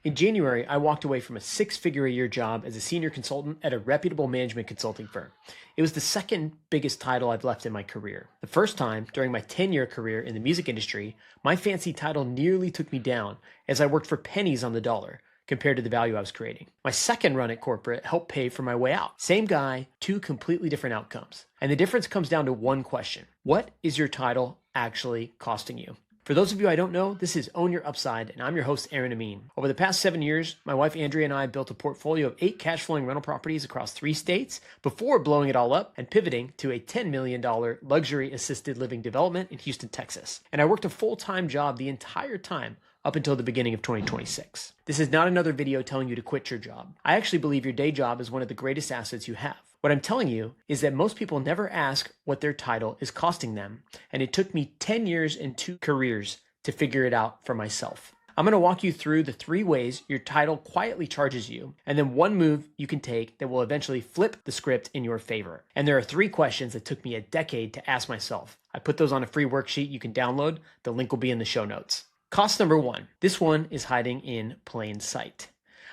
In January, I walked away from a six-figure-a-year job as a senior consultant at a reputable management consulting firm. It was the second biggest title I've left in my career. The first time, during my 10-year career in the music industry, my fancy title nearly took me down as I worked for pennies on the dollar compared to the value I was creating. My second run at corporate helped pay for my way out. Same guy, two completely different outcomes. And the difference comes down to one question. What is your title actually costing you? For those of you I don't know, this is Own Your Upside, and I'm your host, Aaron Amin. Over the past 7 years, my wife Andrea and I built a portfolio of 8 cash-flowing rental properties across 3 states before blowing it all up and pivoting to a $10 million luxury assisted living development in Houston, Texas. And I worked a full-time job the entire time up until the beginning of 2026. This is not another video telling you to quit your job. I actually believe your day job is one of the greatest assets you have. What I'm telling you is that most people never ask what their title is costing them, and it took me 10 years and 2 careers to figure it out for myself. I'm going to walk you through the 3 ways your title quietly charges you, and then 1 move you can take that will eventually flip the script in your favor. And there are 3 questions that took me a decade to ask myself. I put those on a free worksheet you can download. The link will be in the show notes. Cost number 1. This one is hiding in plain sight.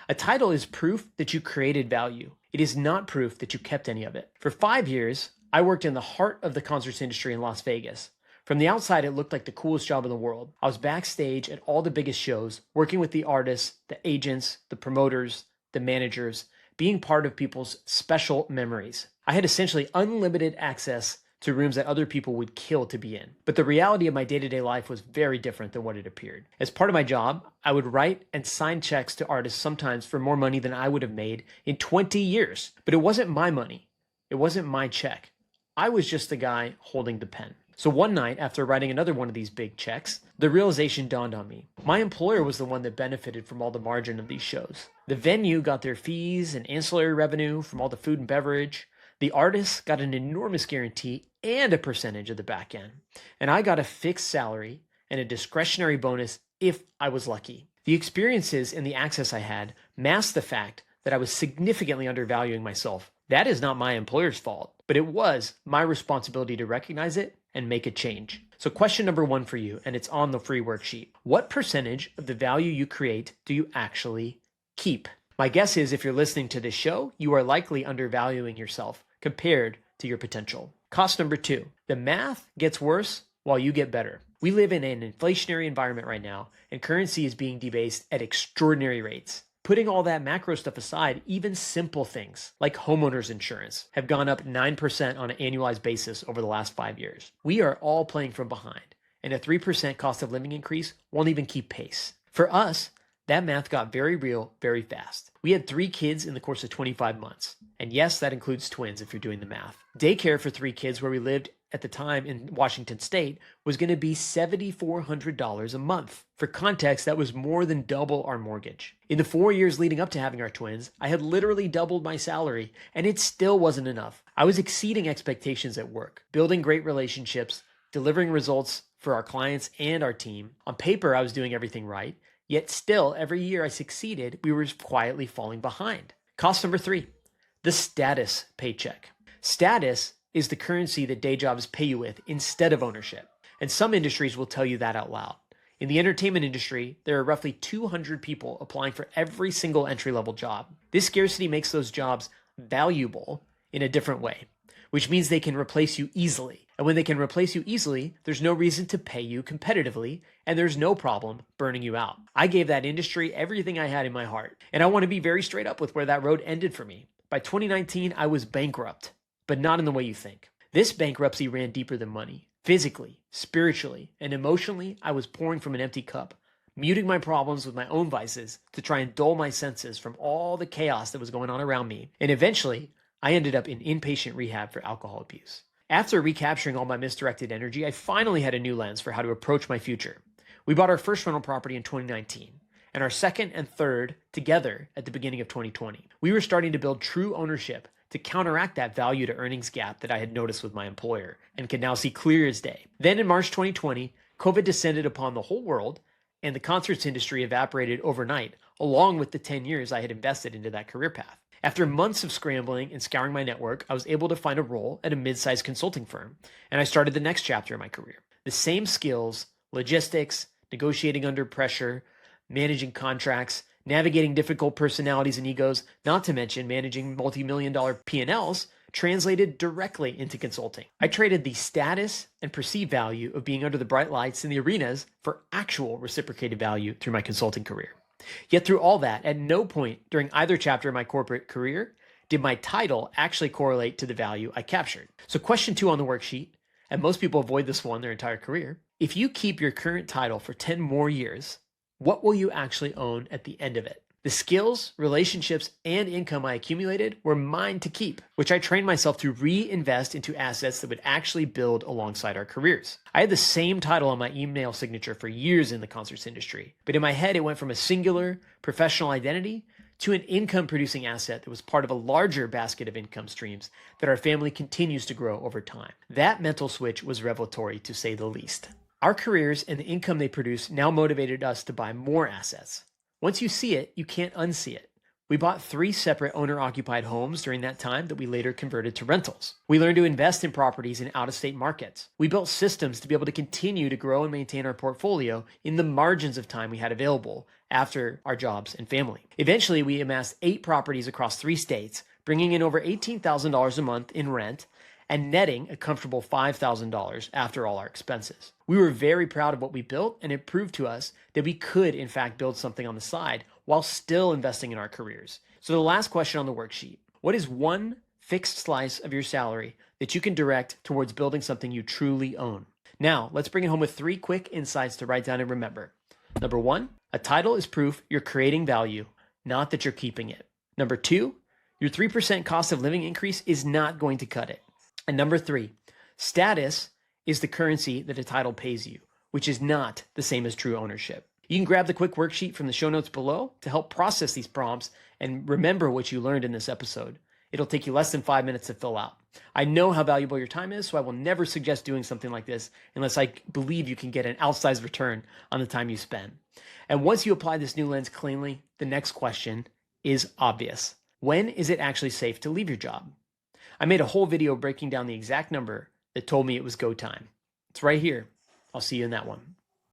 A title is proof that you created value. It is not proof that you kept any of it. For 5 years, I worked in the heart of the concerts industry in Las Vegas. From the outside, it looked like the coolest job in the world. I was backstage at all the biggest shows, working with the artists, the agents, the promoters, the managers, being part of people's special memories. I had essentially unlimited access to rooms that other people would kill to be in. But the reality of my day-to-day life was very different than what it appeared. As part of my job, I would write and sign checks to artists sometimes for more money than I would have made in 20 years. But it wasn't my money. It wasn't my check. I was just the guy holding the pen. So one night, after writing another one of these big checks, the realization dawned on me. My employer was the one that benefited from all the margin of these shows. The venue got their fees and ancillary revenue from all the food and beverage. The artists got an enormous guarantee and a percentage of the back end. And I got a fixed salary and a discretionary bonus if I was lucky. The experiences and the access I had masked the fact that I was significantly undervaluing myself. That is not my employer's fault, but it was my responsibility to recognize it and make a change. So question number 1 for you, and it's on the free worksheet. What percentage of the value you create do you actually keep? My guess is if you're listening to this show, you are likely undervaluing yourself compared to your potential. Cost number 2, the math gets worse while you get better. We live in an inflationary environment right now, and currency is being debased at extraordinary rates. Putting all that macro stuff aside, even simple things like homeowners insurance have gone up 9% on an annualized basis over the last 5 years. We are all playing from behind, and a 3% cost of living increase won't even keep pace. For us, that math got very real very fast. We had 3 kids in the course of 25 months. And yes, that includes twins if you're doing the math. Daycare for 3 kids where we lived at the time in Washington State was going to be $7,400 a month. For context, that was more than double our mortgage. In the 4 years leading up to having our twins, I had literally doubled my salary, and it still wasn't enough. I was exceeding expectations at work, building great relationships, delivering results for our clients and our team. On paper, I was doing everything right. Yet still, every year I succeeded, we were quietly falling behind. Cost number 3, the status paycheck. Status is the currency that day jobs pay you with instead of ownership. And some industries will tell you that out loud. In the entertainment industry, there are roughly 200 people applying for every single entry-level job. This scarcity makes those jobs valuable in a different way, which means they can replace you easily. And when they can replace you easily, there's no reason to pay you competitively, and there's no problem burning you out. I gave that industry everything I had in my heart, and I want to be very straight up with where that road ended for me. By 2019, I was bankrupt, but not in the way you think. This bankruptcy ran deeper than money. Physically, spiritually, and emotionally, I was pouring from an empty cup, muting my problems with my own vices to try and dull my senses from all the chaos that was going on around me. And eventually, I ended up in inpatient rehab for alcohol abuse. After recapturing all my misdirected energy, I finally had a new lens for how to approach my future. We bought our first rental property in 2019, and our second and third together at the beginning of 2020. We were starting to build true ownership to counteract that value to earnings gap that I had noticed with my employer and could now see clear as day. Then in March 2020, COVID descended upon the whole world, and the concerts industry evaporated overnight, along with the 10 years I had invested into that career path. After months of scrambling and scouring my network, I was able to find a role at a mid-sized consulting firm, and I started the next chapter of my career. The same skills, logistics, negotiating under pressure, managing contracts, Navigating difficult personalities and egos, not to mention managing multi-million-dollar P&Ls, translated directly into consulting. I traded the status and perceived value of being under the bright lights in the arenas for actual reciprocated value through my consulting career. Yet through all that, at no point during either chapter of my corporate career did my title actually correlate to the value I captured. So question 2 on the worksheet, and most people avoid this one their entire career. If you keep your current title for 10 more years, what will you actually own at the end of it? The skills, relationships, and income I accumulated were mine to keep, which I trained myself to reinvest into assets that would actually build alongside our careers. I had the same title on my email signature for years in the concerts industry, but in my head, it went from a singular professional identity to an income-producing asset that was part of a larger basket of income streams that our family continues to grow over time. That mental switch was revelatory, to say the least. Our careers and the income they produce now motivated us to buy more assets. Once you see it, you can't unsee it. We bought 3 separate owner-occupied homes during that time that we later converted to rentals. We learned to invest in properties in out-of-state markets. We built systems to be able to continue to grow and maintain our portfolio in the margins of time we had available after our jobs and family. Eventually, we amassed 8 properties across 3 states, bringing in over $18,000 a month in rent and netting a comfortable $5,000 after all our expenses. We were very proud of what we built, and it proved to us that we could, in fact, build something on the side while still investing in our careers. So the last question on the worksheet: what is one fixed slice of your salary that you can direct towards building something you truly own? Now, let's bring it home with 3 quick insights to write down and remember. Number 1, a title is proof you're creating value, not that you're keeping it. Number 2, your 3% cost of living increase is not going to cut it. And number 3, status is the currency that a title pays you, which is not the same as true ownership. You can grab the quick worksheet from the show notes below to help process these prompts and remember what you learned in this episode. It'll take you less than 5 minutes to fill out. I know how valuable your time is, so I will never suggest doing something like this unless I believe you can get an outsized return on the time you spend. And once you apply this new lens cleanly, the next question is obvious. When is it actually safe to leave your job? I made a whole video breaking down the exact number that told me it was go time. It's right here. I'll see you in that one.